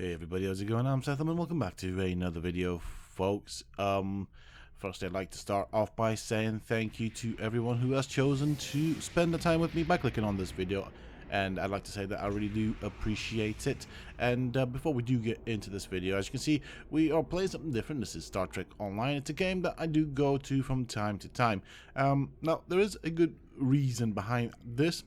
Hey everybody, how's it going? I'm Sethum and welcome back to another video, folks. First I'd like to start off by saying thank you to everyone who has chosen to spend the time with me by clicking on this video, and I'd like to say that I really do appreciate it. And before we do get into this video, as you can see, we are playing something different. This is Star Trek Online. It's a game that I do go to from time to time. Now there is a good reason behind this.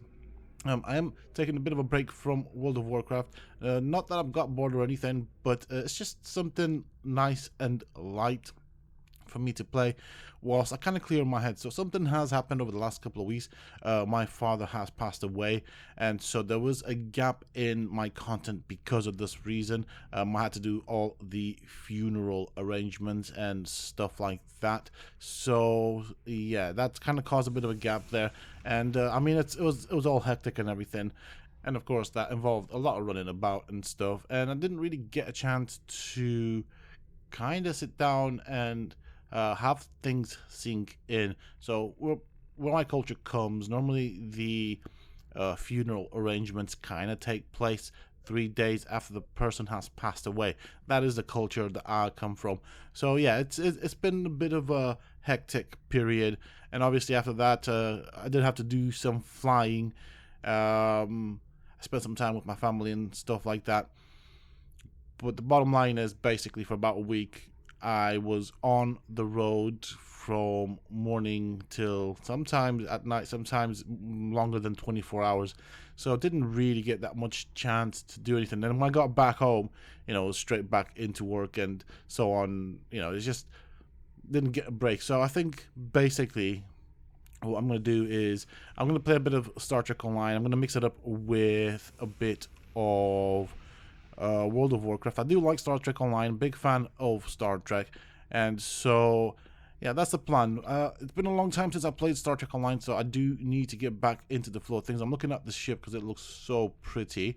I am taking a bit of a break from World of Warcraft. Not that I've got bored or anything, but it's just something nice and light for me to play whilst I kind of clear my head. So something has happened over the last couple of weeks. My father has passed away, and so there was a gap in my content because of this reason. I had to do all the funeral arrangements and stuff like that. So yeah, that's kind of caused a bit of a gap there. And I mean, it was all hectic and everything. And of course that involved a lot of running about and stuff, and I didn't really get a chance to kind of sit down and have things sink in. So when my culture comes, normally the funeral arrangements kind of take place 3 days after the person has passed away. That is the culture that I come from. So yeah, it's been a bit of a hectic period, and obviously after that I did have to do some flying. I spent some time with my family and stuff like that. But the bottom line is, basically for about a week I was on the road from morning till sometimes at night, sometimes longer than 24 hours. So I didn't really get that much chance to do anything. Then when I got back home, straight back into work and so on, it just didn't get a break. So I think basically what I'm going to do is I'm going to play a bit of Star Trek Online. I'm going to mix it up with a bit of World of Warcraft. I do like Star Trek Online, big fan of Star Trek, and so yeah, that's the plan. It's been a long time since I played Star Trek Online, so I do need to get back into the flow of things. I'm looking at the ship because it looks so pretty.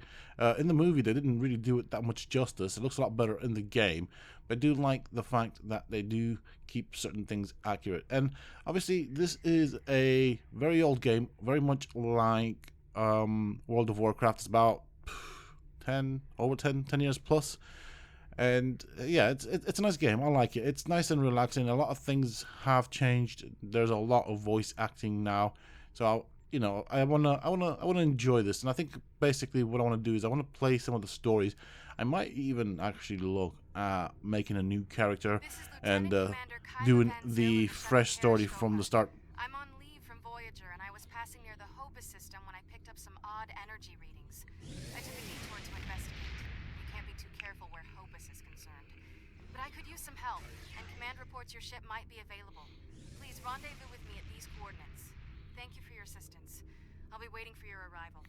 In the movie they didn't really do it that much justice. It looks a lot better in the game, but I do like the fact that they do keep certain things accurate. And obviously this is a very old game, very much like World of Warcraft. It's about 10 years plus, and yeah, it's a nice game. I like it. It's nice and relaxing. A lot of things have changed. There's a lot of voice acting now, so I wanna enjoy this. And I think basically what I want to do is I want to play some of the stories. I might even actually look at making a new character and doing the fresh story from the start. I'm on leave from Voyager, and I was passing near the Hobus system when I picked up some odd energy readings. I took a detour to investigate. You can't be too careful where Hobus is concerned. But I could use some help, and command reports your ship might be available. Please rendezvous with me at these coordinates. Thank you for your assistance. I'll be waiting for your arrival.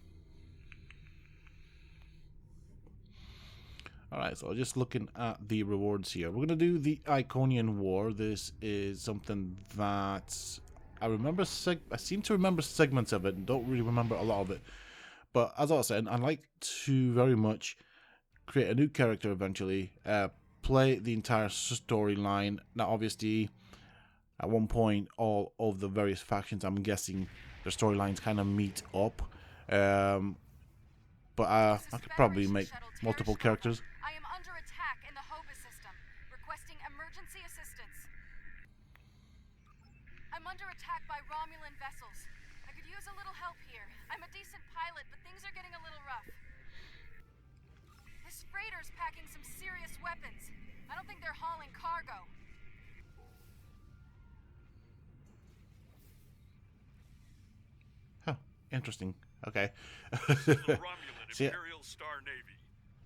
Alright, so just looking at the rewards here. We're going to do the Iconian War. This is something that I remember. I seem to remember segments of it and don't really remember a lot of it. But as I was saying, I'd like to very much create a new character eventually, play the entire storyline. Now, obviously, at one point, all of the various factions, I'm guessing, their storylines kind of meet up. But I could probably make multiple characters. I am under attack in the Hobus system, requesting emergency assistance. I'm under attack by Romulan vessels. I could use a little help here. I'm a decent pilot, but things are getting a little rough. This freighter's packing some serious weapons. I don't think they're hauling cargo. Huh, interesting. Okay. The Romulan Imperial Star Navy.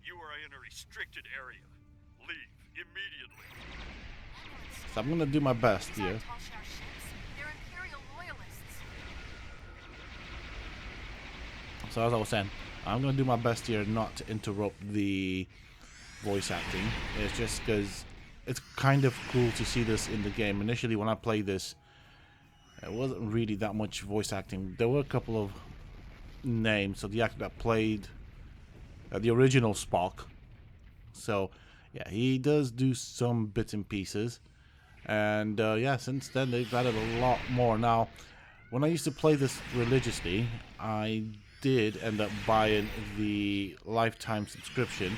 You are in a restricted area. Leave immediately. So I'm gonna do my best here. They're Imperial loyalists. So as I was saying, I'm gonna do my best here not to interrupt the voice acting. It's just because it's kind of cool to see this in the game. Initially, when I played this, it wasn't really that much voice acting. There were a couple of names. So the actor that played the original Spock. So yeah, he does do some bits and pieces. And yeah, since then they've added a lot more. Now, when I used to play this religiously, I did end up buying the lifetime subscription,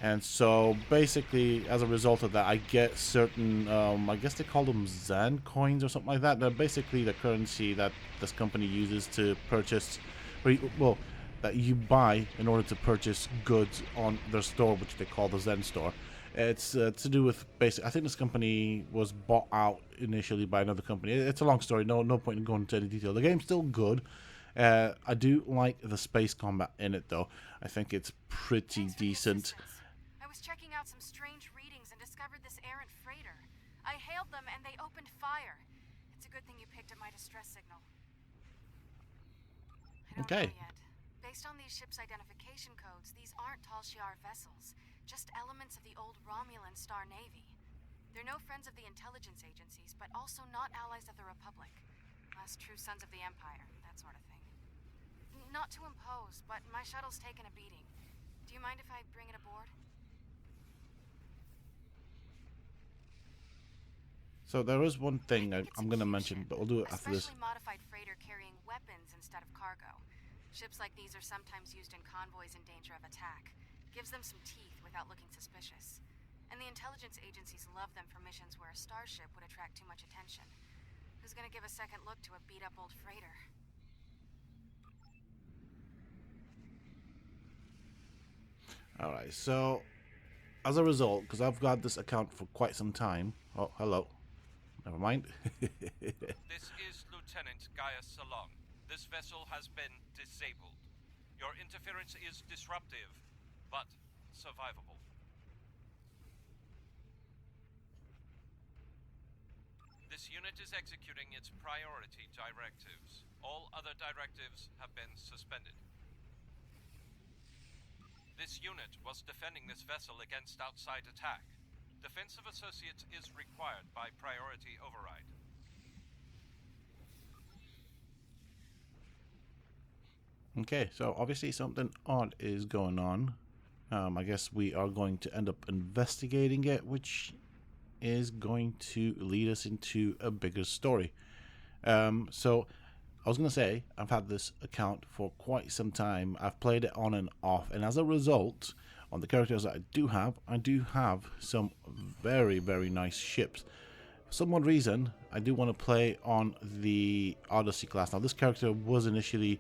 And so basically, as a result of that, I get certain, I guess they call them Zen coins or something like that. They're basically the currency that this company uses to purchase, well, that you buy in order to purchase goods on their store, which they call the Zen store. It's to do with basic. I think this company was bought out initially by another company. It's a long story. No point in going into any detail. The game's still good. I do like the space combat in it, though. I think it's pretty Thanks for the decent. assistance. I was checking out some strange readings and discovered this errant freighter. I hailed them and they opened fire. It's a good thing you picked up my distress signal. I don't Okay. know yet. Based on these ships' identification codes, these aren't Tal Shiar vessels, just elements of the old Romulan Star Navy. They're no friends of the intelligence agencies, but also not allies of the Republic. Last true sons of the Empire, that sort of thing. Not to impose, but my shuttle's taken a beating. Do you mind if I bring it aboard? So there is one thing I'm going to mention, but we'll do it after this. Especially modified freighter carrying weapons instead of cargo. Ships like these are sometimes used in convoys in danger of attack. Gives them some teeth without looking suspicious. And the intelligence agencies love them for missions where a starship would attract too much attention. Who's gonna give a second look to a beat-up old freighter? Alright, so as a result, because I've got this account for quite some time. Oh, hello. Never mind. This is Lieutenant Gaius Salong. This vessel has been disabled. Your interference is disruptive, but survivable. This unit is executing its priority directives. All other directives have been suspended. This unit was defending this vessel against outside attack. Defense of associates is required by priority override. Okay, so obviously something odd is going on. I guess we are going to end up investigating it, which is going to lead us into a bigger story. So I was going to say, I've had this account for quite some time. I've played it on and off, and as a result, on the characters that I do have some very, very nice ships. For some odd reason, I do want to play on the Odyssey class. Now, this character was initially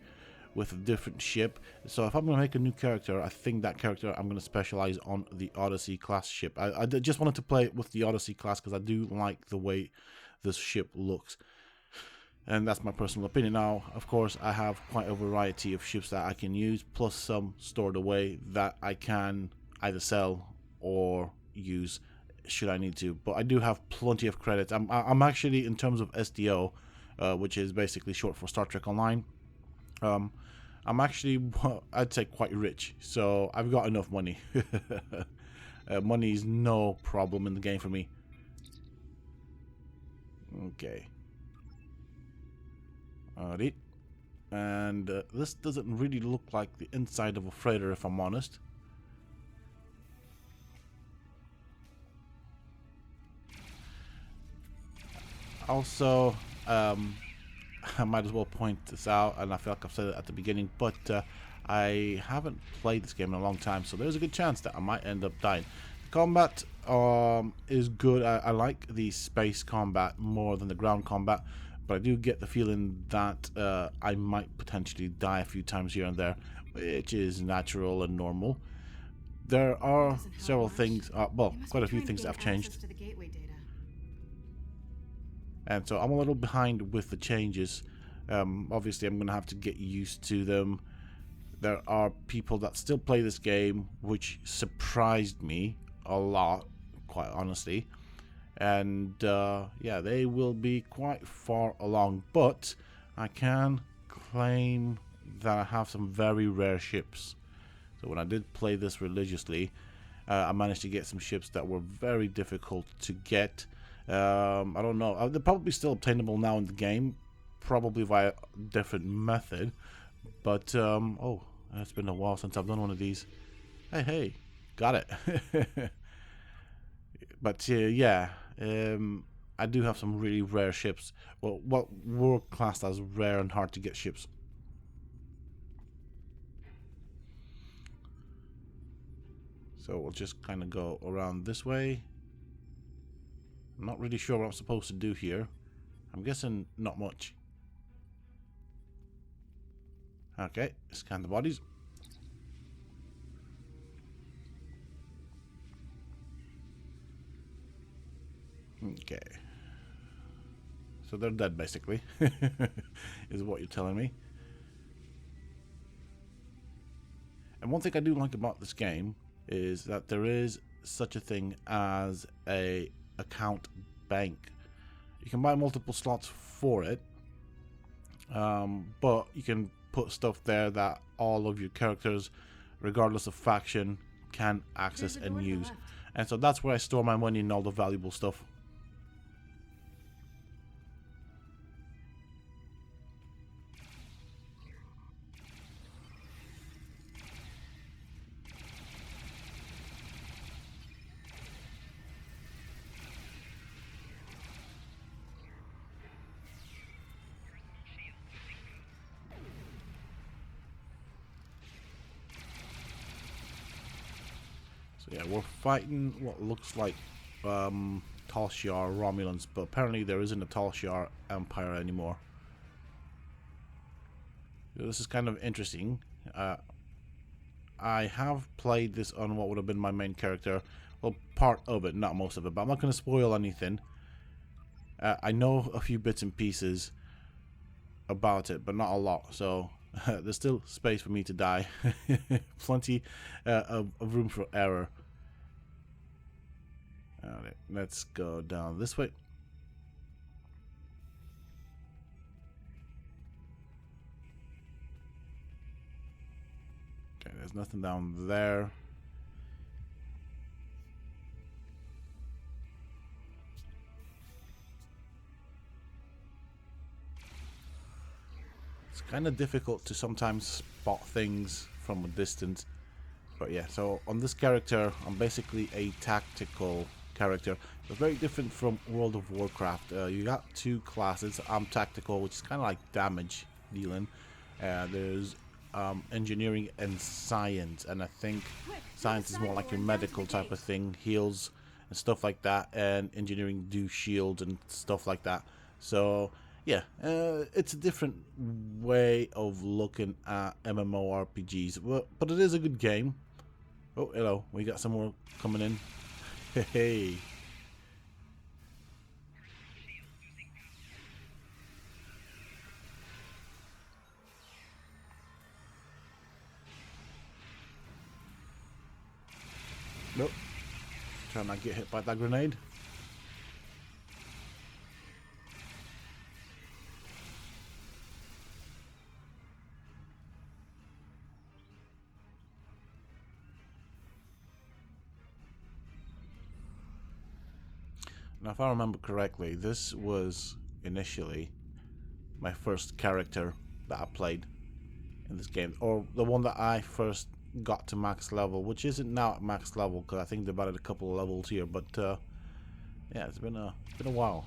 with a different ship, so if I'm going to make a new character, I think that character I'm going to specialize on the Odyssey class ship. I just wanted to play it with the Odyssey class because I do like the way this ship looks. And that's my personal opinion. Now, of course, I have quite a variety of ships that I can use, plus some stored away that I can either sell or use should I need to. But I do have plenty of credits. I'm actually, in terms of SDO, which is basically short for Star Trek Online, I'm actually, I'd say, quite rich. So I've got enough money. Money is no problem in the game for me. Okay. Alright, and this doesn't really look like the inside of a freighter, if I'm honest. Also, I might as well point this out, and I feel like I've said it at the beginning, but I haven't played this game in a long time, so there's a good chance that I might end up dying. The combat is good. I like the space combat more than the ground combat. But I do get the feeling that I might potentially die a few times here and there, which is natural and normal. There are several things, well, quite a few things that have changed. And so I'm a little behind with the changes. Obviously, I'm going to have to get used to them. There are people that still play this game, which surprised me a lot, quite honestly. And yeah, they will be quite far along, but I can claim that I have some very rare ships. So when I did play this religiously, I managed to get some ships that were very difficult to get. I don't know, they're probably still obtainable now in the game, probably via a different method, but oh, it's been a while since I've done one of these. Hey, got it. But yeah, I do have some really rare ships. Well, what were classed as rare and hard to get ships. So we'll just kind of go around this way. I'm not really sure what I'm supposed to do here. I'm guessing not much. Okay, scan the bodies. Okay. So they're dead, basically, is what you're telling me. And one thing I do like about this game is that there is such a thing as a account bank. You can buy multiple slots for it, but you can put stuff there that all of your characters, regardless of faction, can access and use. And so that's where I store my money and all the valuable stuff. So yeah, we're fighting what looks like Tal Shiar Romulans, but apparently there isn't a Tal Shiar Empire anymore. So this is kind of interesting. I have played this on what would have been my main character. Well, part of it, not most of it, but I'm not going to spoil anything. I know a few bits and pieces about it, but not a lot, so there's still space for me to die. Plenty of room for error. Alright, let's go down this way. Okay, there's nothing down there. It's kind of difficult to sometimes spot things from a distance. But yeah, so on this character, I'm basically a tactical character. It's very different from World of Warcraft. You got two classes. I'm tactical, which is kind of like damage dealing. There's engineering and science, and I think science is more like your medical type of thing, heals and stuff like that, and engineering do shields and stuff like that. So yeah, it's a different way of looking at MMORPGs, but it is a good game. Oh, hello, we got some more coming in. Hey. Nope. Try not to get hit by that grenade. Now, if I remember correctly, this was initially my first character that I played in this game, or the one that I first got to max level, which isn't now at max level because I think they've added a couple of levels here. But yeah, it's been a while.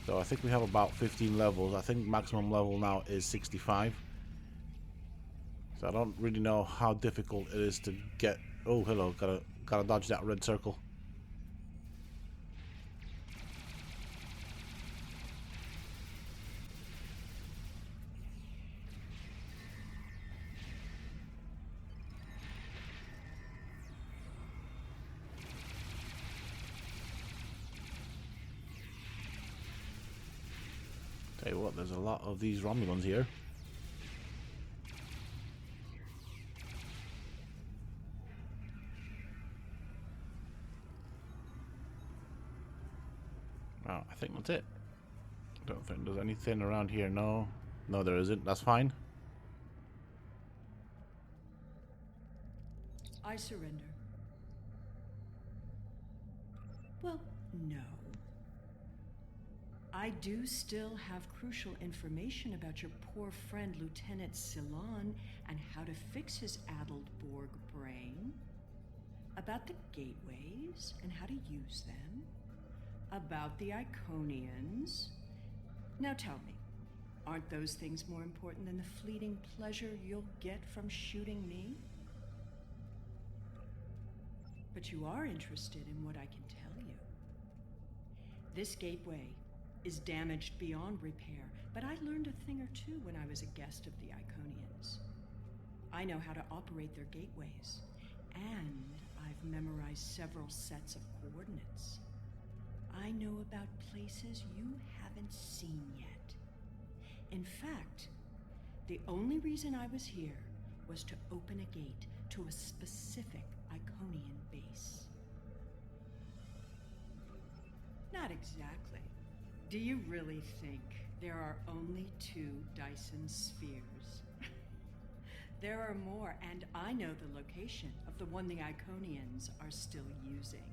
So I think we have about 15 levels. I think maximum level now is 65. So I don't really know how difficult it is to get. Oh, hello! Gotta dodge that red circle. Tell you what, there's a lot of these Romulans here. Oh, I think that's it. I don't think there's anything around here. No, there isn't. That's fine. I surrender. Well, no. I do still have crucial information about your poor friend Lieutenant Ceylon and how to fix his addled Borg brain. About the gateways and how to use them. About the Iconians. Now tell me, aren't those things more important than the fleeting pleasure you'll get from shooting me? But you are interested in what I can tell you. This gateway is damaged beyond repair, but I learned a thing or two when I was a guest of the Iconians. I know how to operate their gateways, and I've memorized several sets of coordinates. I know about places you haven't seen yet. In fact, the only reason I was here was to open a gate to a specific Iconian base. Not exactly. Do you really think there are only 2 Dyson spheres? There are more, and I know the location of the one the Iconians are still using.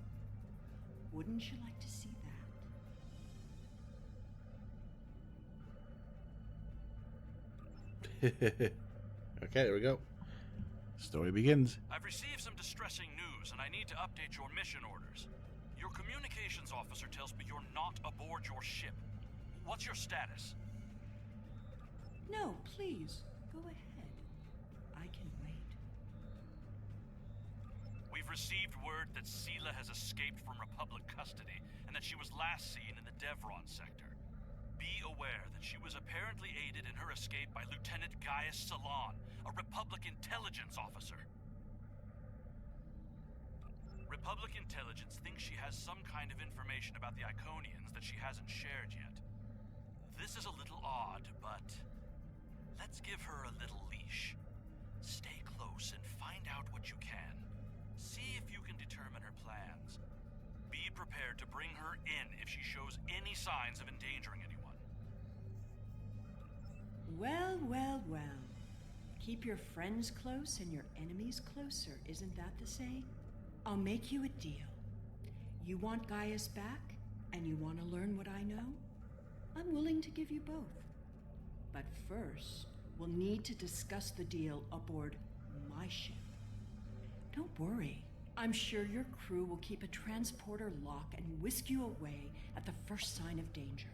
Wouldn't you like to see Okay, there we go. Story begins. I've received some distressing news, and I need to update your mission orders. Your communications officer tells me you're not aboard your ship. What's your status? No, please, go ahead. I can wait. We've received word that Sela has escaped from Republic custody, and that she was last seen in the Devron sector. Be aware that she was apparently aided in her escape by Lieutenant Gaius Salon, a Republic intelligence officer. Republic intelligence thinks she has some kind of information about the Iconians that she hasn't shared yet. This is a little odd, but let's give her a little leash. Stay close and find out what you can. See if you can determine her plans. Be prepared to bring her in if she shows any signs of endangering anyone. Well, well, well. Keep your friends close and your enemies closer, isn't that the saying? I'll make you a deal. You want Gaius back, and you want to learn what I know? I'm willing to give you both. But first, we'll need to discuss the deal aboard my ship. Don't worry. I'm sure your crew will keep a transporter lock and whisk you away at the first sign of danger.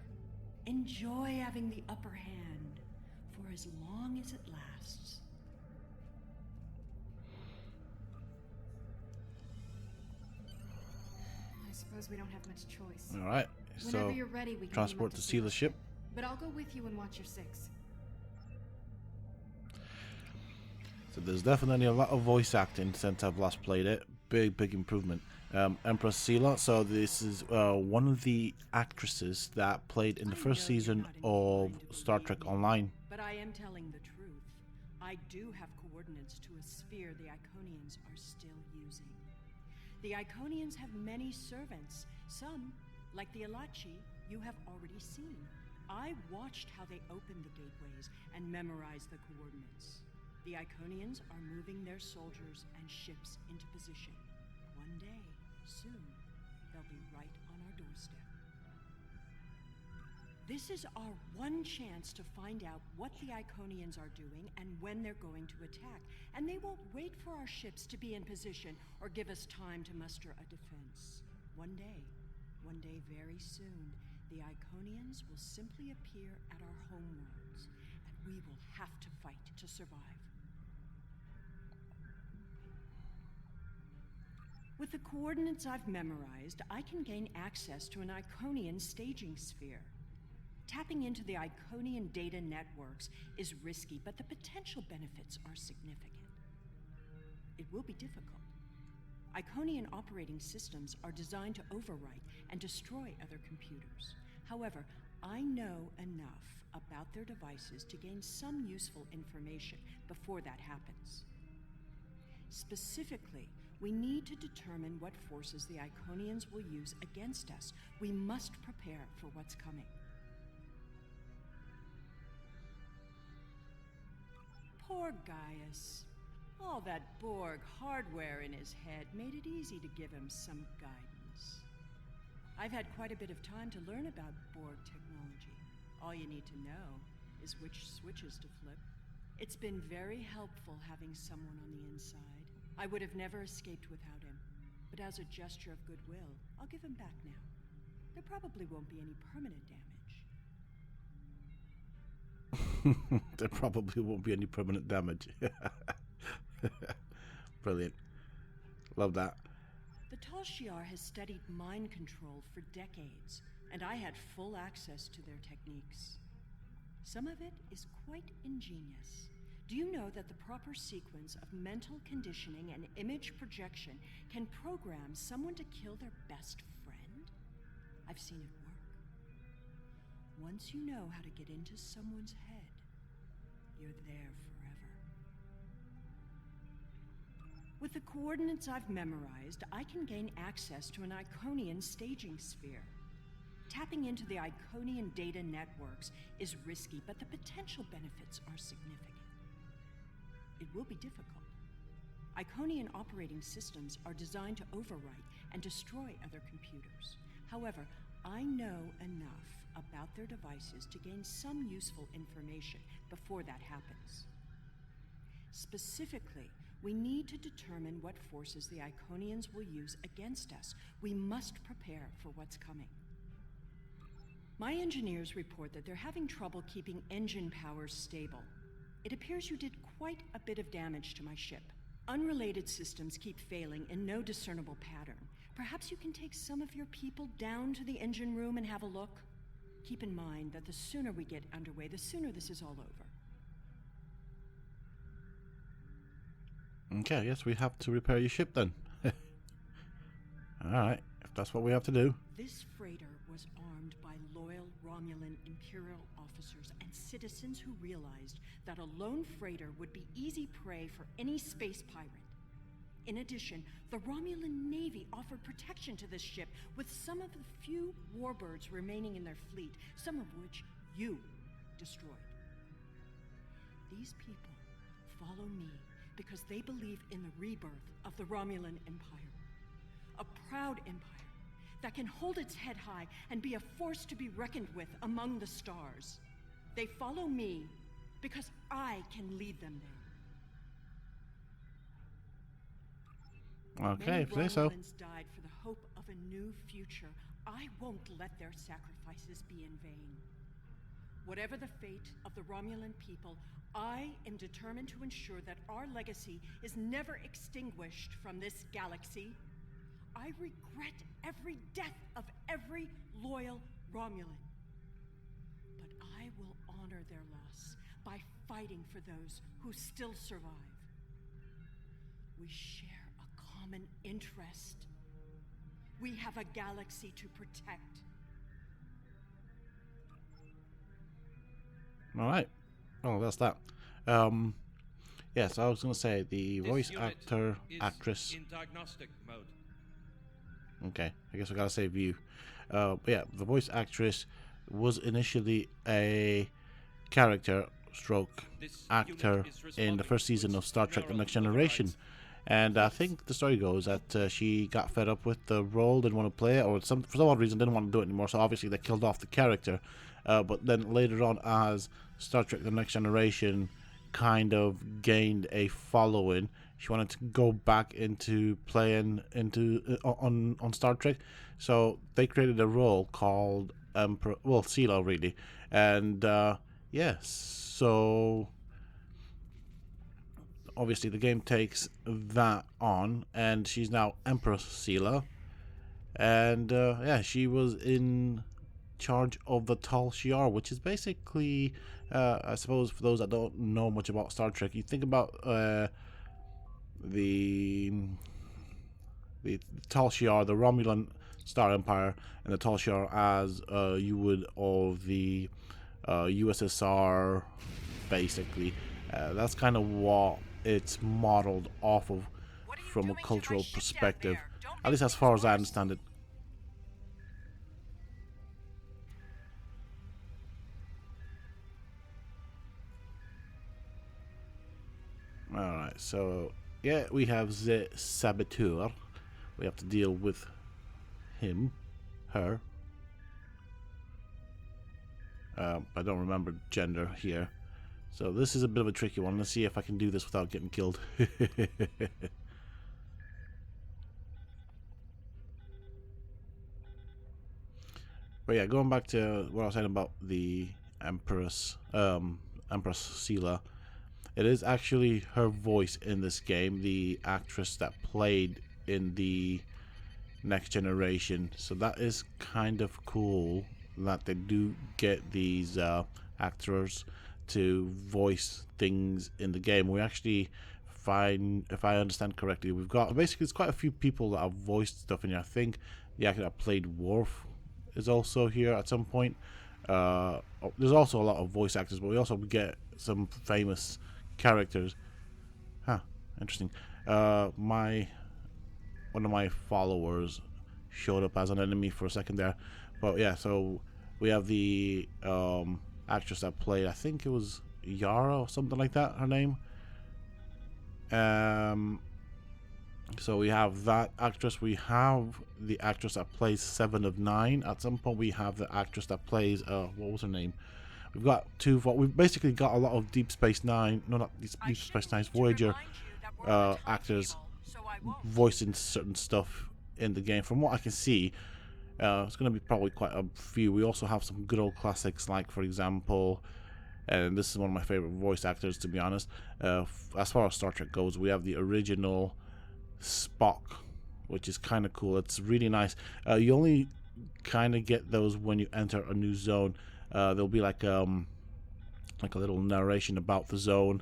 Enjoy having the upper hand for as long as it lasts. I suppose we don't have much choice. All right, Whenever so you're ready, we can transport beam up to Sela's ship. But I'll go with you and watch your 6. So there's definitely a lot of voice acting since I've last played it. Big improvement. Empress Sela. So this is one of the actresses that played in the first season of Star Trek Online. But I am telling the truth. I do have coordinates to a sphere the Iconians are still using. The Iconians have many servants. Some, like the Alachi, you have already seen. I watched how they opened the gateways and memorized the coordinates. The Iconians are moving their soldiers and ships into position. One day, soon, they'll be right on our doorstep. This is our one chance to find out what the Iconians are doing and when they're going to attack. And they won't wait for our ships to be in position or give us time to muster a defense. One day very soon, the Iconians will simply appear at our homeworlds, and we will have to fight to survive. With the coordinates I've memorized, I can gain access to an Iconian staging sphere. Tapping into the Iconian data networks is risky, but the potential benefits are significant. It will be difficult. Iconian operating systems are designed to overwrite and destroy other computers. However, I know enough about their devices to gain some useful information before that happens. Specifically, we need to determine what forces the Iconians will use against us. We must prepare for what's coming. Poor Gaius. All that Borg hardware in his head made it easy to give him some guidance. I've had quite a bit of time to learn about Borg technology. All you need to know is which switches to flip. It's been very helpful having someone on the inside. I would have never escaped without him, but as a gesture of goodwill, I'll give him back now. There probably won't be any permanent damage. There probably won't be any permanent damage. Brilliant. Love that. The Tal Shiar has studied mind control for decades, and I had full access to their techniques. Some of it is quite ingenious. Do you know that the proper sequence of mental conditioning and image projection can program someone to kill their best friend? I've seen it work. Once you know how to get into someone's head, you're there forever. With the coordinates I've memorized, I can gain access to an Iconian staging sphere. Tapping into the Iconian data networks is risky, but the potential benefits are significant. It will be difficult. Iconian operating systems are designed to overwrite and destroy other computers. However, I know enough about their devices to gain some useful information before that happens. Specifically, we need to determine what forces the Iconians will use against us. We must prepare for what's coming. My engineers report that they're having trouble keeping engine powers stable. It appears you did quite a bit of damage to my ship. Unrelated systems keep failing in no discernible pattern. Perhaps you can take some of your people down to the engine room and have a look? Keep in mind that the sooner we get underway, the sooner this is all over. Okay, yes, we have to repair your ship then. Alright, if that's what we have to do. This freighter was armed by loyal Romulan Imperial officers and citizens who realized that a lone freighter would be easy prey for any space pirate. In addition, the Romulan Navy offered protection to this ship with some of the few warbirds remaining in their fleet, some of which you destroyed. These people follow me because they believe in the rebirth of the Romulan Empire. A proud empire that can hold its head high and be a force to be reckoned with among the stars. They follow me because I can lead them there. Okay, Many if you say so. Romulans died for the hope of a new future. I won't let their sacrifices be in vain. Whatever the fate of the Romulan people, I am determined to ensure that our legacy is never extinguished from this galaxy. I regret every death of every loyal Romulan. But I will honor their loss by fighting for those who still survive. We share a common interest. We have a galaxy to protect. Alright. Oh, that's that. Yes, I was going to say the voice actor, actress. In diagnostic mode. Okay, I guess I gotta say view. But yeah, the voice actress was initially a character stroke actor in the first season of Star Trek The Next Generation. And I think the story goes that she got fed up with the role, didn't want to play it, or for some odd reason didn't want to do it anymore, so obviously they killed off the character. But then later on, as Star Trek The Next Generation kind of gained a following, she wanted to go back into playing on Star Trek, so they created a role called Emperor, well, Sela really, and yes, so obviously the game takes that on, and she's now Empress Sela, and yeah, she was in charge of the Tal Shiar, which is basically, I suppose for those that don't know much about Star Trek, you think about the Tal Shiar, the Romulan Star Empire, and the Tal Shiar as you would of the USSR, basically. That's kind of what it's modeled off of from a cultural perspective, at least as far as I understand it. Alright, so yeah, we have the Saboteur. We have to deal with him, her. I don't remember gender here. So this is a bit of a tricky one. Let's see if I can do this without getting killed. But yeah, going back to what I was saying about the Empress Sela. It is actually her voice in this game, the actress that played in the Next Generation. So that is kind of cool that they do get these actors to voice things in the game. We actually find, if I understand correctly, we've got basically it's quite a few people that have voiced stuff in here. I think the actor that played Worf is also here at some point. There's also a lot of voice actors, but we also get some famous characters. Huh, interesting. One of my followers showed up as an enemy for a second there, but yeah. So we have the actress that played, I think it was Yara or something like that, her name. So we have that actress. We have the actress that plays Seven of Nine. At some point, we have the actress that plays what was her name? We've got two. We've basically got a lot of Deep Space Nine. No, not Deep Space Nine's Voyager actors voicing certain stuff in the game. From what I can see, it's going to be probably quite a few. We also have some good old classics, like for example, and this is one of my favorite voice actors, to be honest. As far as Star Trek goes, we have the original Spock, which is kind of cool. It's really nice. You only kind of get those when you enter a new zone. There'll be like a little narration about the zone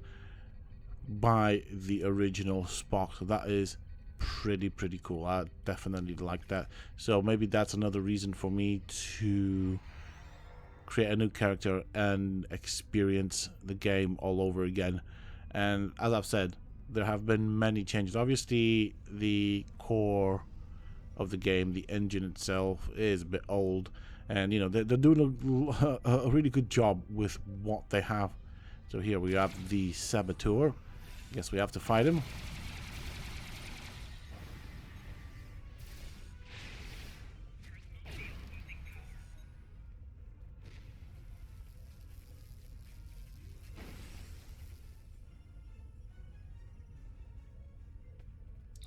by the original Spock. So that is pretty cool. I definitely like that. So maybe that's another reason for me to create a new character and experience the game all over again. And as I've said, there have been many changes. Obviously, the core of the game, the engine itself, is a bit old, and you know they're doing a really good job with what they have. So here we have the Saboteur. Guess we have to fight him.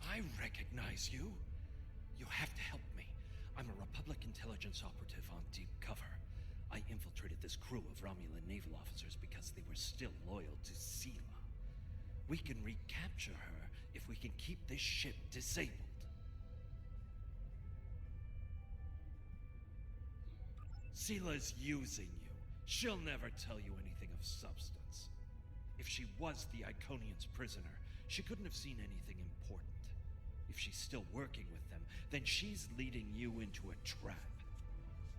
I recognize you. You have to help me. I'm a Republic intelligence operative on deep cover. I infiltrated this crew of Romulan naval officers because they were still loyal to Sela. We can recapture her if we can keep this ship disabled. Sela's using you. She'll never tell you anything of substance. If she was the Iconian's prisoner, she couldn't have seen anything important. If she's still working with them, then she's leading you into a trap.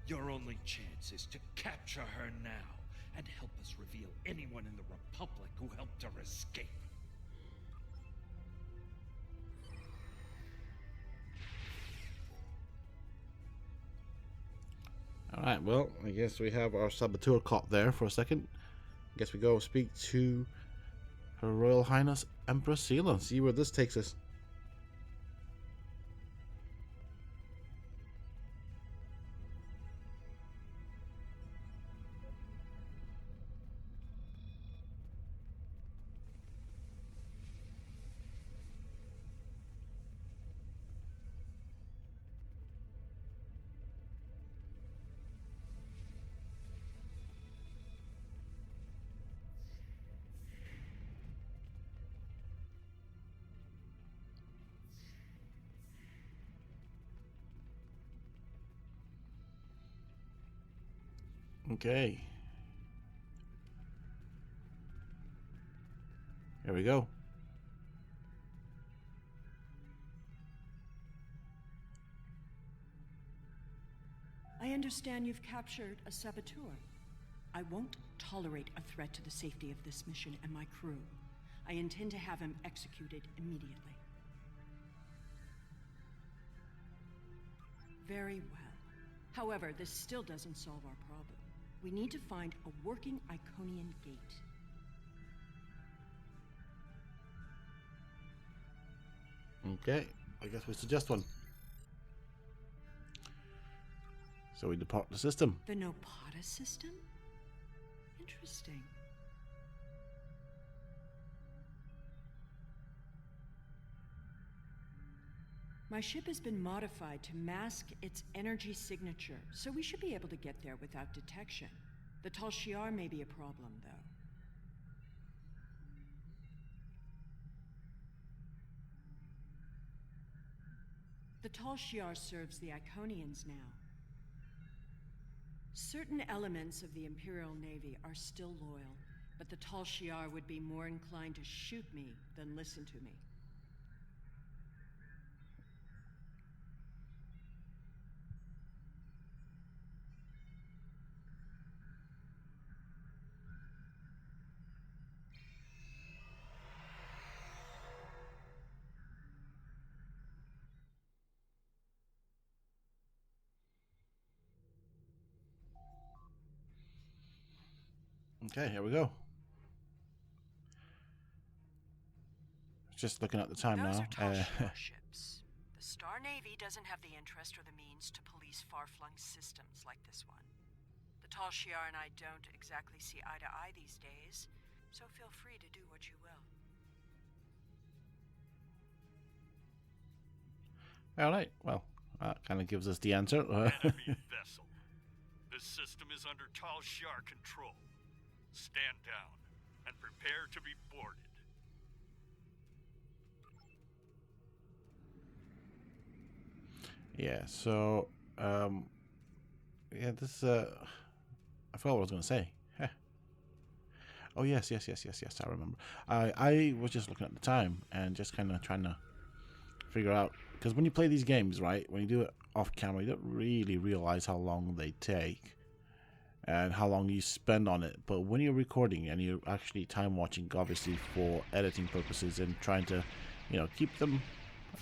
Your only chance is to capture her now and help us reveal anyone in the Republic who helped her escape. Alright, well, I guess we have our Saboteur caught there for a second. I guess we go speak to Her Royal Highness Empress Sela, see where this takes us. Okay. Here we go. I understand you've captured a saboteur. I won't tolerate a threat to the safety of this mission and my crew. I intend to have him executed immediately. Very well. However, this still doesn't solve our problem. We need to find a working Iconian gate. Okay, I guess we suggest one. So we depart the system. The Nopata system? Interesting. My ship has been modified to mask its energy signature, so we should be able to get there without detection. The Tal Shiar may be a problem, though. The Tal Shiar serves the Iconians now. Certain elements of the Imperial Navy are still loyal, but the Tal Shiar would be more inclined to shoot me than listen to me. Okay, here we go. Just looking at the time Those now. are Tal Shiar ships. The Star Navy doesn't have the interest or the means to police far-flung systems like this one. The Tal Shiar and I don't exactly see eye to eye these days, so feel free to do what you will. Alright, well, that kind of gives us the answer. Enemy vessel. This system is under Tal Shiar control. Stand down and prepare to be boarded. Yeah, so, yeah, this, I forgot what I was going to say. Heh. Oh, yes, I remember. I was just looking at the time and just kind of trying to figure out, because when you play these games, right, when you do it off camera, you don't really realize how long they take and how long you spend on it. But when you're recording and you're actually time watching, obviously for editing purposes and trying to, you know, keep them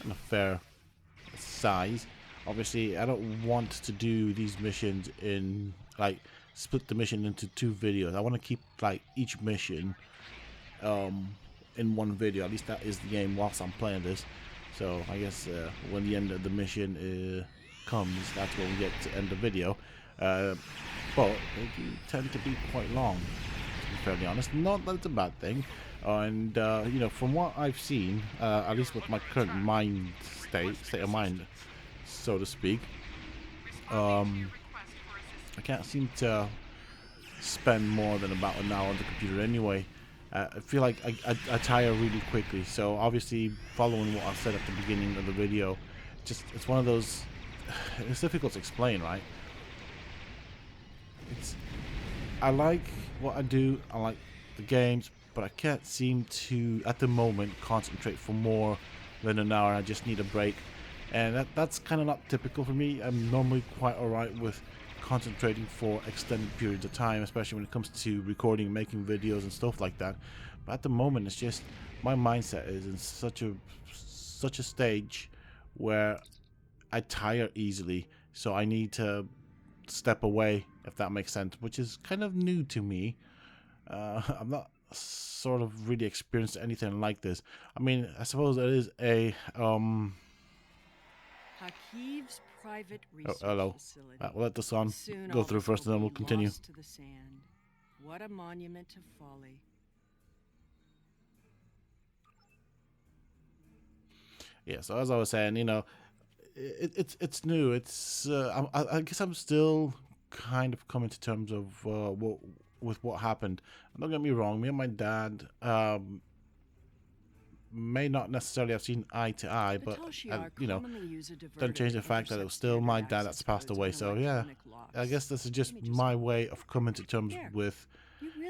in a fair size. Obviously, I don't want to do these missions in, like, split the mission into 2 videos. I want to keep, like, each mission in one video. At least that is the game whilst I'm playing this. So I guess when the end of the mission comes, that's when we get to end the video. But they do tend to be quite long, to be fairly honest. Not that it's a bad thing. And, you know, from what I've seen, at least with my current mind state of mind, so to speak, I can't seem to spend more than about an hour on the computer anyway. I feel like I tire really quickly. So obviously, following what I said at the beginning of the video, it's one of those. It's difficult to explain, right? I like what I do. I like the games, but I can't seem to, at the moment, concentrate for more than an hour. I just need a break. And that's kind of not typical for me. I'm normally quite alright with concentrating for extended periods of time, especially when it comes to recording, making videos and stuff like that. But at the moment, it's just my mindset is in such a stage where I tire easily, so I need to step away, if that makes sense, which is kind of new to me. I'm not sort of really experienced anything like this. I mean, I suppose it is a Hakiv's private research hello. facility. We'll let the sun Soon go all through this first, and then will we'll be continue. lost to the sand. What a monument to folly. Yeah, so as I was saying, you know, it's new. It's I guess I'm still kind of coming to terms of with what happened. And don't get me wrong, me and my dad may not necessarily have seen eye to eye, but you know, doesn't change the fact that it was still my dad that's passed away. So yeah, I guess this is just my way of coming to terms with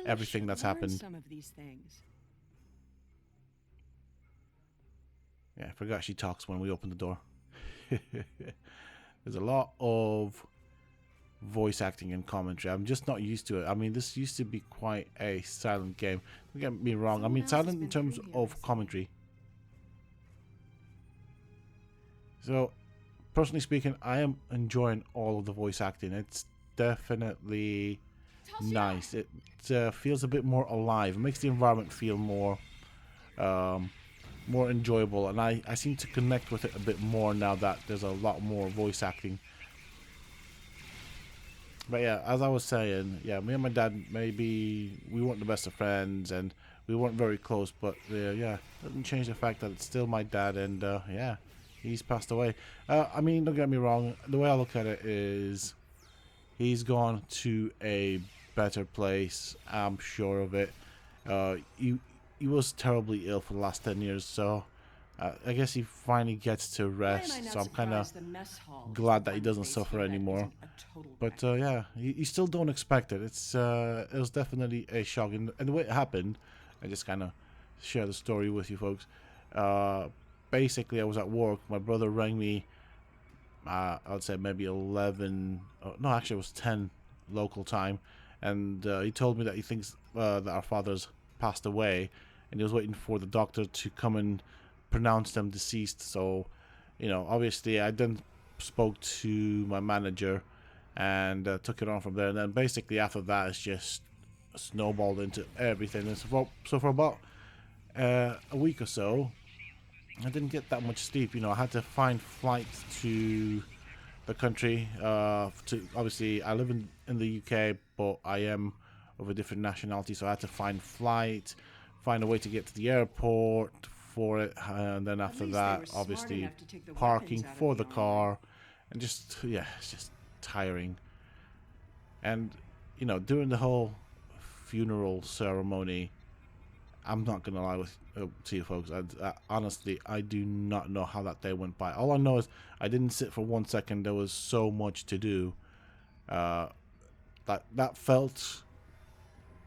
everything that's happened. Some of these things. Yeah, I forgot she talks when we open the door. There's a lot of voice acting and commentary. I'm just not used to it. I mean, this used to be quite a silent game. Don't get me wrong. I mean, silent in terms of commentary. So, personally speaking, I am enjoying all of the voice acting. It's definitely nice. It feels a bit more alive. It makes the environment feel more more enjoyable, and I seem to connect with it a bit more now that there's a lot more voice acting. But yeah, as I was saying, yeah, me and my dad, maybe we weren't the best of friends and we weren't very close, but yeah, doesn't change the fact that it's still my dad, and yeah, he's passed away. I mean, don't get me wrong, the way I look at it is he's gone to a better place, I'm sure of it. He was terribly ill for the last 10 years, so I guess he finally gets to Why am I rest, not so I'm kind of surprised the mess hall is glad the that he one doesn't place suffer here that anymore. isn't a total But wreck. yeah, you still don't expect it. It was definitely a shock, and the way it happened, I just kind of share the story with you folks. Basically, I was at work. My brother rang me. I would say maybe 11. No, actually, it was 10 local time, and he told me that he thinks that our father's passed away, and he was waiting for the doctor to come and pronounce them deceased. So, obviously, I then spoke to my manager and took it on from there. And then basically after that, it's just snowballed into everything. And so for about a week or so, I didn't get that much sleep. I had to find flights to the country. To obviously, I live in the UK, but I am of a different nationality, so I had to find a way to get to the airport for it, and then after least they that, were smart obviously, enough to take the parking weapons out of for the the armory. car, and just it's just tiring. And during the whole funeral ceremony, I'm not gonna lie to you folks. Honestly, I do not know how that day went by. All I know is I didn't sit for 1 second. There was so much to do. That felt,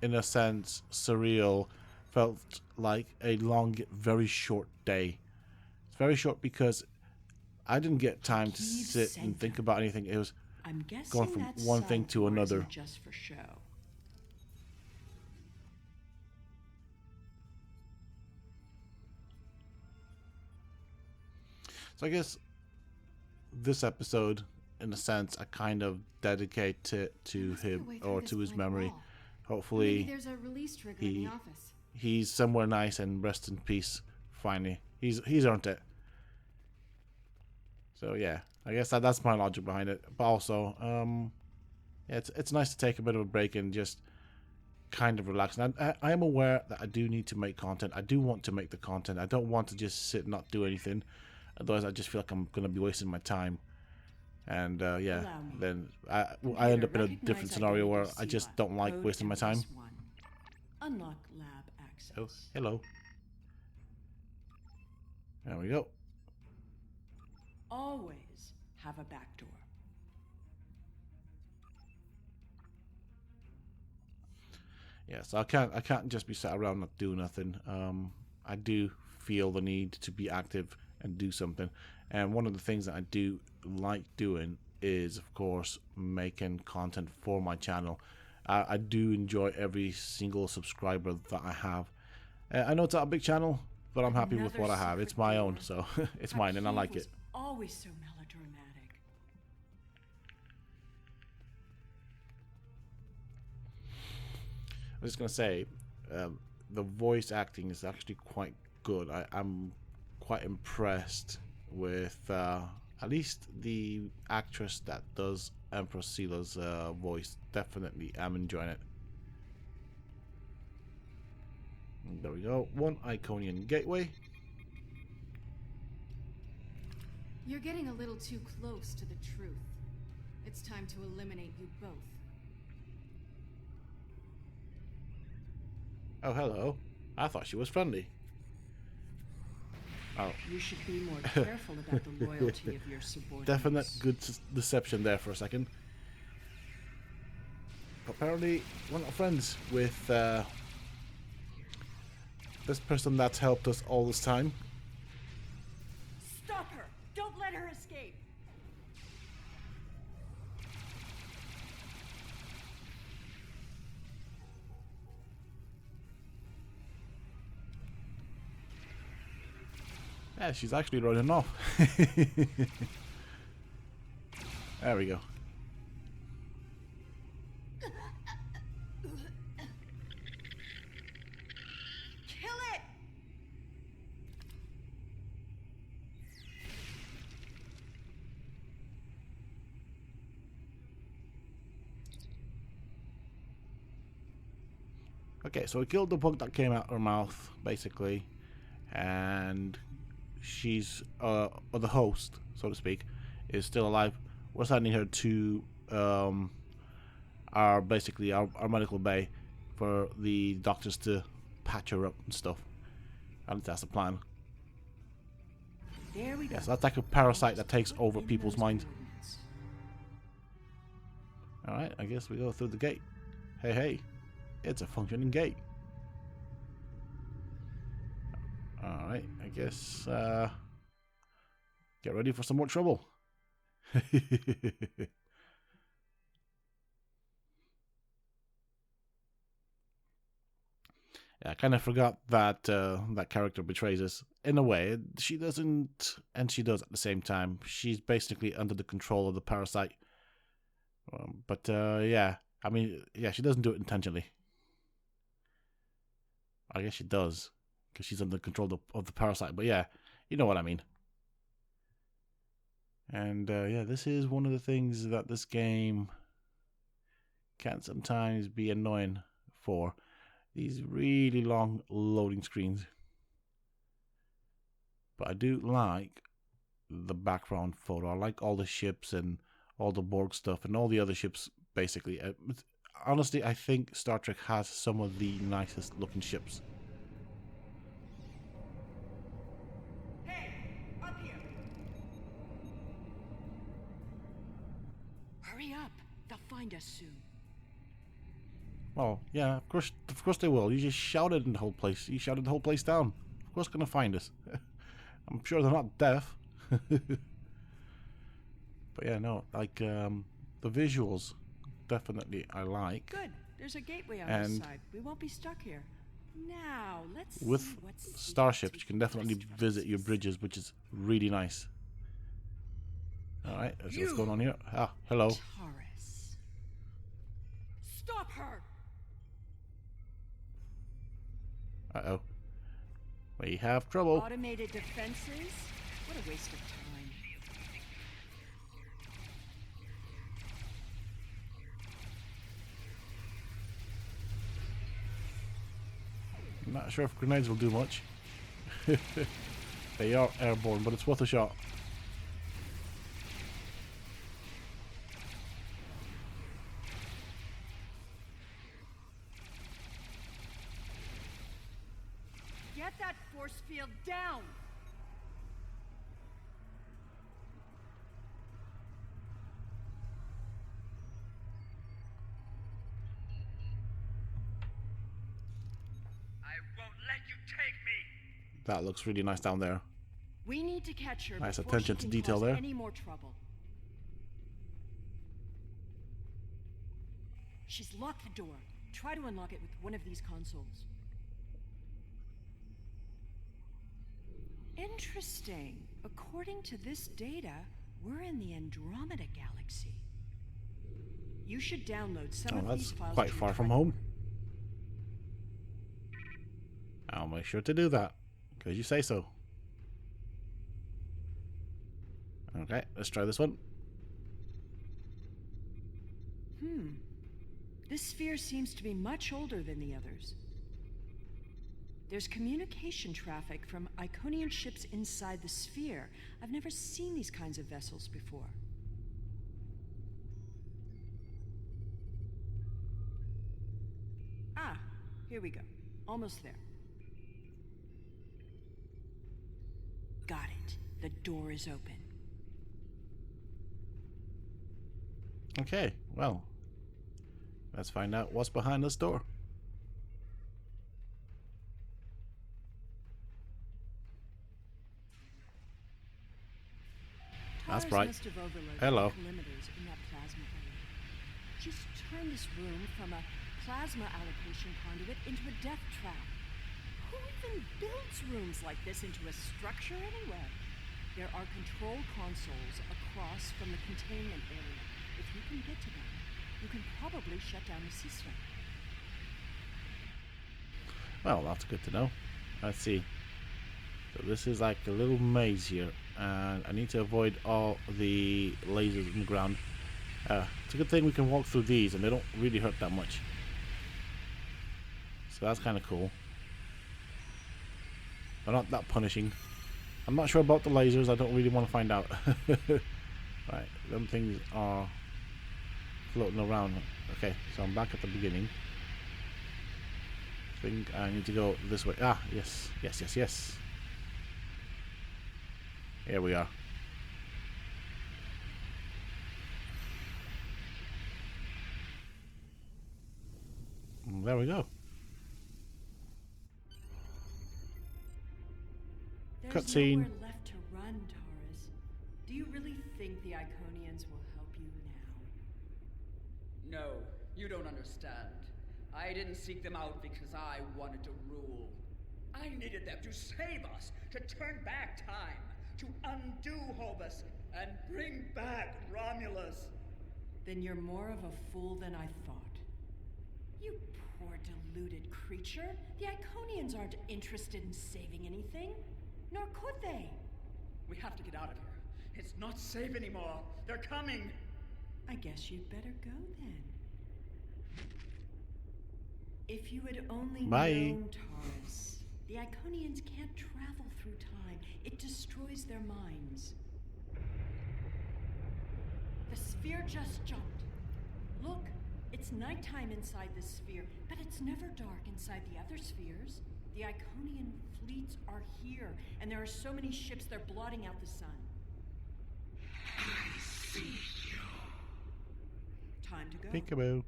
in a sense, surreal. Felt like a long, very short day. It's very short because I didn't get time to Keep sit and think Sethum. about anything. It was I'm guessing going from that one thing side to door another. isn't just for show. So I guess this episode, in a sense, I kind of dedicate it to There must be a him way through or this to his blank memory. wall. Maybe Hopefully, there's a release trigger in the he office. he's somewhere nice and rest in peace. Finally, he's earned it. So yeah, I guess that's my logic behind it. But also, yeah, it's nice to take a bit of a break and just kind of relax. And I am aware that I do need to make content. I do want to make the content. I don't want to just sit and not do anything. Otherwise, I just feel like I'm gonna be wasting my time. And yeah, Allow me. then I end up in a Computer, different recognize scenario where identity I just Sela. don't like Code wasting my time. Empress 1. Unlock lab access. Oh, hello. There we go. Always have a back door. Yeah, so I can't just be sat around not do nothing. I do feel the need to be active and do something. And one of the things that I do like doing is, of course, making content for my channel. I do enjoy every single subscriber that I have. I know it's not a big channel, but I'm happy with what I have. It's my own, so it's mine, and I like it. Always so melodramatic. I was just gonna say, the voice acting is actually quite good. I'm quite impressed with at least the actress that does Empress Sela's voice. Definitely, I'm enjoying it. There we go. One Iconian gateway. You're getting a little too close to the truth. It's time to eliminate you both. Oh, hello. I thought she was friendly. Oh, You should be more careful about the loyalty of your subordinates. definite good deception there for a second. Apparently, we're not friends with this person that's helped us all this time. Stop her! Don't let her escape! Yeah, she's actually running off. There we go. Kill it! Okay, so we killed the bug that came out her mouth, basically, and she's or the host, so to speak, is still alive. We're sending her to our medical bay for the doctors to patch her up and stuff. At least that's the plan. There we go. Yes, that's like a parasite that takes over people's minds. Alright, I guess we go through the gate. Hey, hey. It's a functioning gate. Alright, I guess, get ready for some more trouble. Yeah, I kind of forgot that that character betrays us. In a way, she doesn't, and she does at the same time. She's basically under the control of the parasite. Yeah, I mean, yeah, she doesn't do it intentionally. I guess she does, because she's under control of the parasite. But yeah, you know what I mean. And yeah, this is one of the things that this game can sometimes be annoying for. These really long loading screens. But I do like the background photo. I like all the ships and all the Borg stuff and all the other ships, basically. Honestly, I think Star Trek has some of the nicest looking ships. Hey, up here! Hurry up! They'll find us soon. Well, yeah, of course they will. You just shouted in the whole place. You shouted the whole place down. Of course, they're gonna find us. I'm sure they're not deaf. But yeah, no, like the visuals, definitely I like. Good. There's a gateway on this side. We won't be stuck here. Now, let's With see what's starships, you can definitely visit your bridges, which is really nice. All right, that's what's going on here. Ah, hello. Taurus. Stop her! Uh-oh. We have trouble. Automated defenses? What a waste of time. I'm not sure if grenades will do much. They are airborne, but it's worth a shot. Get that force field down! I won't let you take me! That looks really nice down there. We need to catch her Nice before attention she to can detail cause there. any more trouble. She's locked the door. Try to unlock it with one of these consoles. Interesting. According to this data, we're in the Andromeda Galaxy. You should download some Oh, of that's these files quite to your far from drive. home. I'll make sure to do that, because you say so. Okay, let's try this one. This sphere seems to be much older than the others. There's communication traffic from Iconian ships inside the sphere. I've never seen these kinds of vessels before. Ah, here we go. Almost there. Got it. The door is open. Okay, well, let's find out what's behind this door. That's Taurus right. must have overloaded Hello. the perimeters in that plasma area. She's turned this room from a plasma allocation conduit into a death trap. Who even builds rooms like this into a structure anyway? There are control consoles across from the containment area. If you can get to them, you can probably shut down the system. Well, that's good to know. Let's see. So this is like a little maze here, and I need to avoid all the lasers in the ground. It's a good thing we can walk through these, and they don't really hurt that much. So that's kind of cool. They're not that punishing. I'm not sure about the lasers. I don't really want to find out. Right, them things are floating around. Okay, so I'm back at the beginning. I think I need to go this way. Ah, yes, yes, yes, yes. Here we are. There we go. There's Cutscene. nowhere left to run, Taurus. Do you really think the Iconians will help you now? No, you don't understand. I didn't seek them out because I wanted to rule. I needed them to save us, to turn back time, to undo Hobus, and bring back Romulus. Then you're more of a fool than I thought. You poor deluded creature. The Iconians aren't interested in saving anything. Nor could they. We have to get out of here. It's not safe anymore. They're coming. I guess you'd better go then. If you had only Bye. known, Taurus, the Iconians can't travel through time. It destroys their minds. The sphere just jumped. Look, it's nighttime inside this sphere, but it's never dark inside the other spheres. The Iconian fleets are here, and there are so many ships they're blotting out the sun. I see you. Time to go. Peekaboo.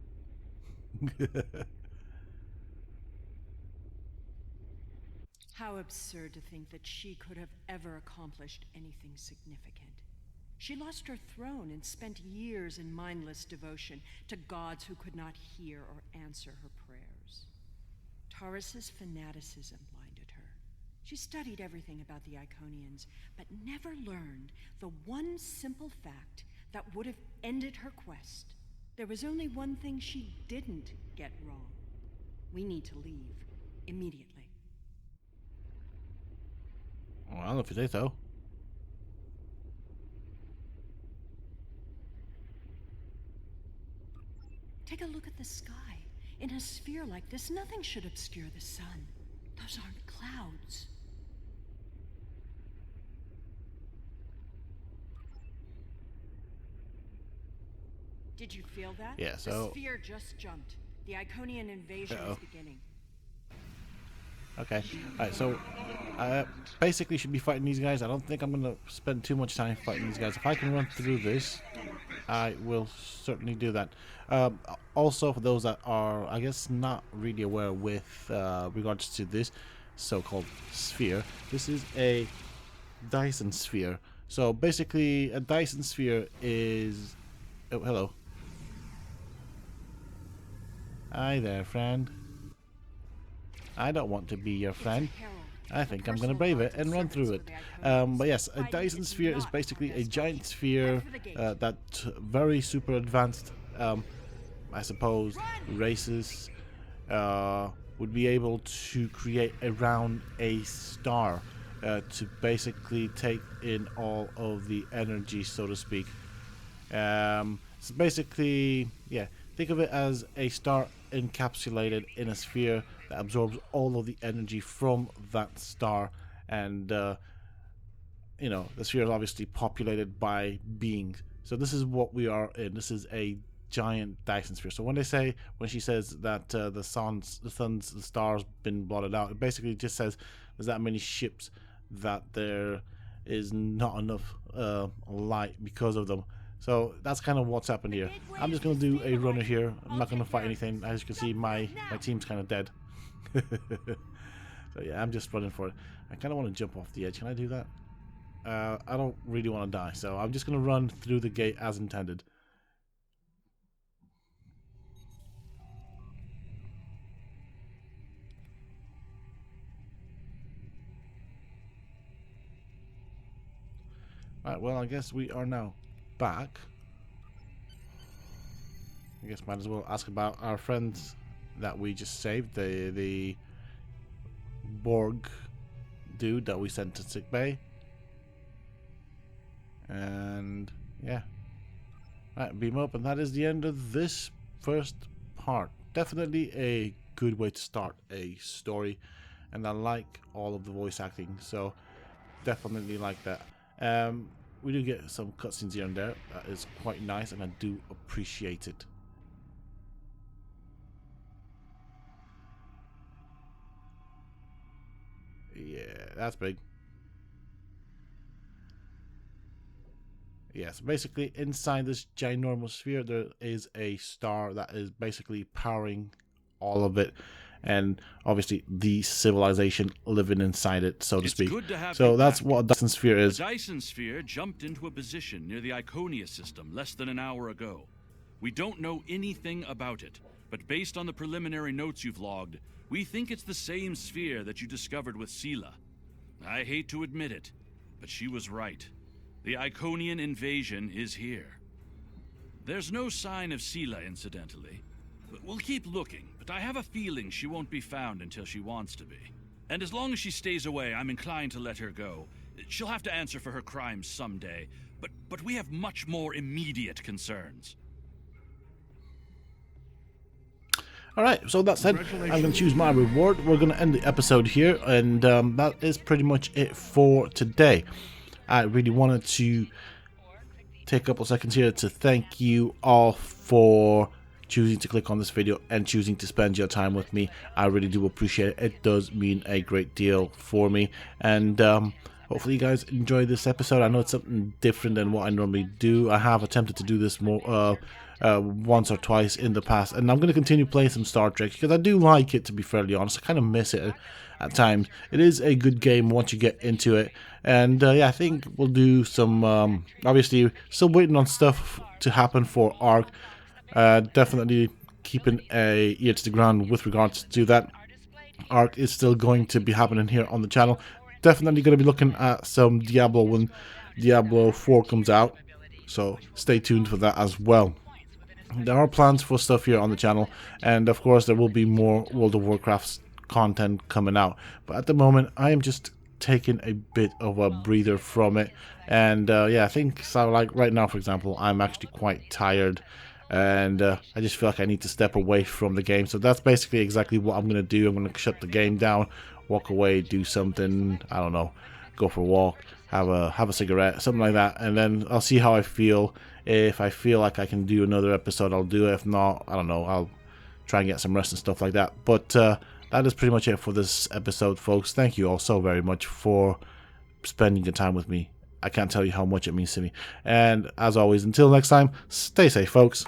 How absurd to think that she could have ever accomplished anything significant. She lost her throne and spent years in mindless devotion to gods who could not hear or answer her prayers. Taurus's fanaticism blinded her. She studied everything about the Iconians, but never learned the one simple fact that would have ended her quest. There was only one thing she didn't get wrong. We need to leave immediately. Well, if you say so. Take a look at the sky. In a sphere like this, nothing should obscure the sun. Those aren't clouds. Did you feel that? Yeah, so- The sphere just jumped. The Iconian invasion is beginning. Okay. Alright, so basically should be fighting these guys. I don't think I'm gonna spend too much time fighting these guys. If I can run through this, I will certainly do that. Also, for those that are, I guess, not really aware with regards to this so-called sphere, this is a Dyson sphere. So basically, a Dyson sphere is... Oh, hello. Hi there, friend. I don't want to be your friend. I think I'm going to brave it and run through it. But yes, a Dyson sphere is basically a giant sphere that very super advanced, I suppose, races would be able to create around a star to basically take in all of the energy, so to speak. So basically, yeah, think of it as a star encapsulated in a sphere that absorbs all of the energy from that star, and you know, the sphere is obviously populated by beings. So this is what we are in. This is a giant Dyson sphere. So when she says that the stars been blotted out, it basically just says there's that many ships that there is not enough light because of them. So that's kind of what's happened here. I'm just going to do a runner here. I'm not going to fight anything. As you can see, my team's kind of dead. So yeah, I'm just running for it. I kind of want to jump off the edge. Can I do that? I don't really want to die, so I'm just going to run through the gate as intended. Right, well, I guess we are now back. I guess might as well ask about our friends that we just saved, the Borg dude that we sent to sickbay. And yeah, right, beam up, and that is the end of this first part. Definitely a good way to start a story, and I like all of the voice acting, so definitely like that. We do get some cutscenes here and there. That is quite nice, and I do appreciate it. Yeah, that's big. Yes, basically inside this ginormous sphere there is a star that is basically powering all of it, and obviously the civilization living inside it, so to It's speak. good to have So you that's back. what a Dyson sphere The is. Dyson sphere jumped into a position near the Iconia system less than an hour ago. We don't know anything about it, but based on the preliminary notes you've logged, we think it's the same sphere that you discovered with Sela. I hate to admit it, but she was right. The Iconian invasion is here. There's no sign of Sela, incidentally. We'll keep looking, but I have a feeling she won't be found until she wants to be. And as long as she stays away, I'm inclined to let her go. She'll have to answer for her crimes someday, but we have much more immediate concerns. Alright, so that said, I'm going to choose my reward. We're going to end the episode here, and that is pretty much it for today. I really wanted to take a couple seconds here to thank you all for choosing to click on this video and choosing to spend your time with me. I really do appreciate it. It does mean a great deal for me, and hopefully you guys enjoy this episode. I know it's something different than what I normally do. I have attempted to do this more once or twice in the past, and I'm going to continue playing some Star Trek because I do like it, to be fairly honest. I kind of miss it at times. It is a good game once you get into it, and yeah, I think we'll do some obviously still waiting on stuff to happen for ARC. Definitely keeping a ear to the ground with regards to that. ARC is still going to be happening here on the channel. Definitely going to be looking at some Diablo when Diablo 4 comes out, so stay tuned for that as well. There are plans for stuff here on the channel, and of course there will be more World of Warcraft content coming out, but at the moment I am just taking a bit of a breather from it, and yeah, I think so. Like right now, for example, I'm actually quite tired, and I just feel like I need to step away from the game. So that's basically exactly what I'm gonna do. I'm gonna shut the game down, walk away, do something, I don't know, go for a walk, have a cigarette, something like that, and then I'll see how I feel. If I feel like I can do another episode, I'll do it. If not, I don't know, I'll try and get some rest and stuff like that. But that is pretty much it for this episode, folks. Thank you all so very much for spending your time with me. I can't tell you how much it means to me. And as always, until next time, stay safe, folks.